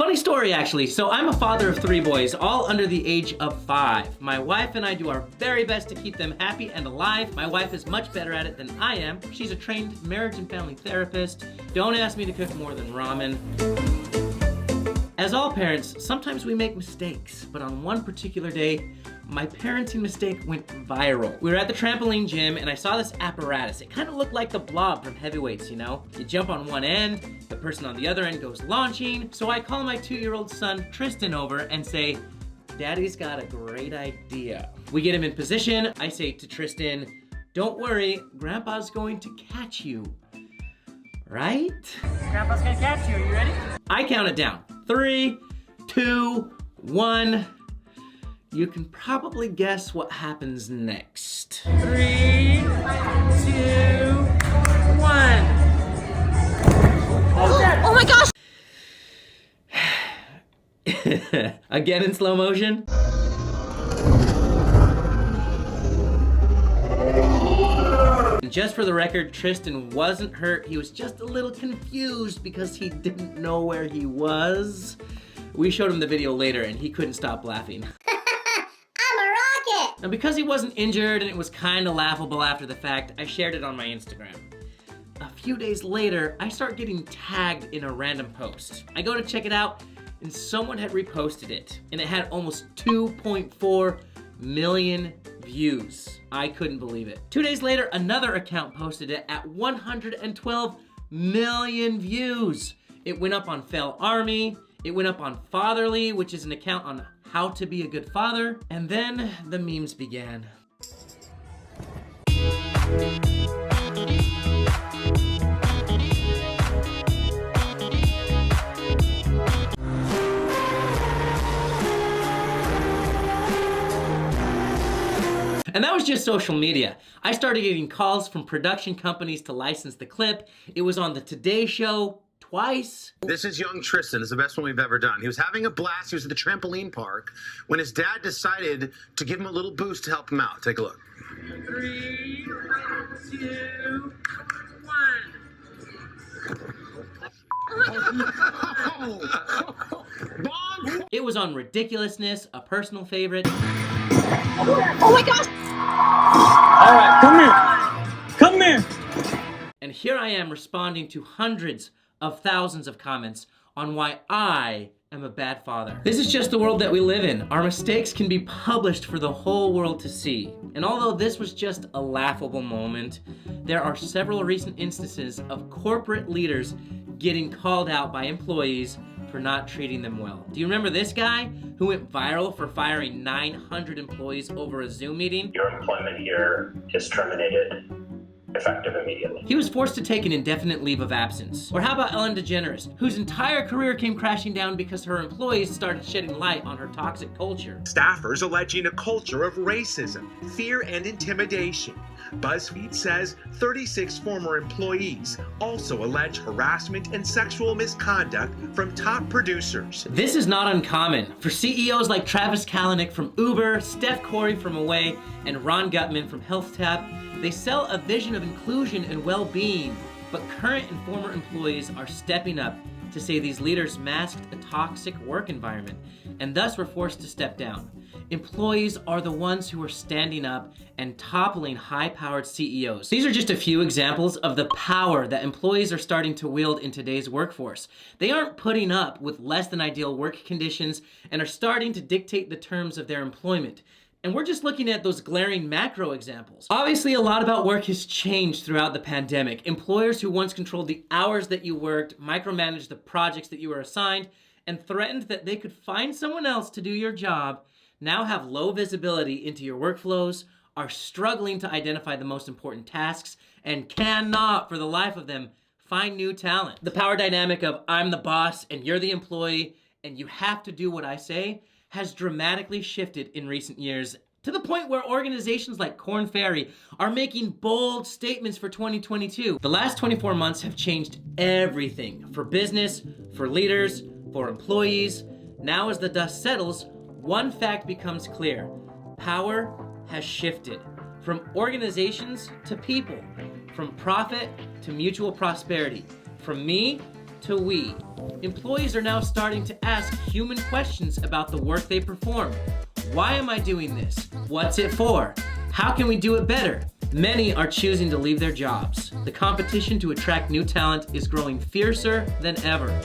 Funny story, actually. So I'm a father of 3 boys, all under the age of 5. My wife and I do our very best to keep them happy and alive. My wife is much better at it than I am. She's a trained marriage and family therapist. Don't ask me to cook more than ramen. As all parents, sometimes we make mistakes, but on one particular day, my parenting mistake went viral. We were at the trampoline gym and I saw this apparatus. It kind of looked like the Blob from Heavyweights, you know? You jump on one end, the person on the other end goes launching. So I call my 2-year-old son, Tristan, over and say, Daddy's got a great idea. We get him in position. I say to Tristan, don't worry, Grandpa's going to catch you. Right? Grandpa's gonna catch you, are you ready? I count it down. 3, 2, 1. You can probably guess what happens next. 3, 2, 1. Oh my gosh! Again in slow motion. And just for the record, Tristan wasn't hurt. He was just a little confused because he didn't know where he was. We showed him the video later and he couldn't stop laughing. I'm a rocket! Now because he wasn't injured and it was kinda laughable after the fact, I shared it on my Instagram. A few days later, I start getting tagged in a random post. I go to check it out and someone had reposted it and it had almost 2.4 million views. I couldn't believe it. 2 days later, another account posted it at 112 million views. It went up on Fell Army, it went up on Fatherly, which is an account on how to be a good father, and then the memes began. And that was just social media. I started getting calls from production companies to license the clip. It was on the Today Show twice. This is young Tristan. It's the best one we've ever done. He was having a blast. He was at the trampoline park when his dad decided to give him a little boost to help him out. Take a look. 3, 2, 1. It was on Ridiculousness, a personal favorite. Oh my gosh! Alright, come here! Come here! And here I am responding to hundreds of thousands of comments on why I am a bad father. This is just the world that we live in. Our mistakes can be published for the whole world to see. And although this was just a laughable moment, there are several recent instances of corporate leaders getting called out by employees for not treating them well. Do you remember this guy who went viral for firing 900 employees over a Zoom meeting? Your employment here is terminated, effective immediately. He was forced to take an indefinite leave of absence. Or how about Ellen DeGeneres, whose entire career came crashing down because her employees started shedding light on her toxic culture? Staffers alleging a culture of racism, fear, and intimidation. BuzzFeed says 36 former employees also allege harassment and sexual misconduct from top producers. This is not uncommon. For CEOs like Travis Kalanick from Uber, Steph Corey from Away, and Ron Gutman from HealthTap, they sell a vision of inclusion and well-being, but current and former employees are stepping up to say these leaders masked a toxic work environment and thus were forced to step down. Employees are the ones who are standing up and toppling high-powered CEOs. These are just a few examples of the power that employees are starting to wield in today's workforce. They aren't putting up with less than ideal work conditions and are starting to dictate the terms of their employment. And we're just looking at those glaring macro examples. Obviously, a lot about work has changed throughout the pandemic. Employers who once controlled the hours that you worked, micromanaged the projects that you were assigned, and threatened that they could find someone else to do your job now have low visibility into your workflows, are struggling to identify the most important tasks, and cannot, for the life of them, find new talent. The power dynamic of I'm the boss and you're the employee and you have to do what I say has dramatically shifted in recent years, to the point where organizations like Korn Ferry are making bold statements for 2022. The last 24 months have changed everything for business, for leaders, for employees. Now as the dust settles, one fact becomes clear. Power has shifted from organizations to people, from profit to mutual prosperity, from me to we. Employees are now starting to ask human questions about the work they perform. Why am I doing this? What's it for? How can we do it better? Many are choosing to leave their jobs. The competition to attract new talent is growing fiercer than ever.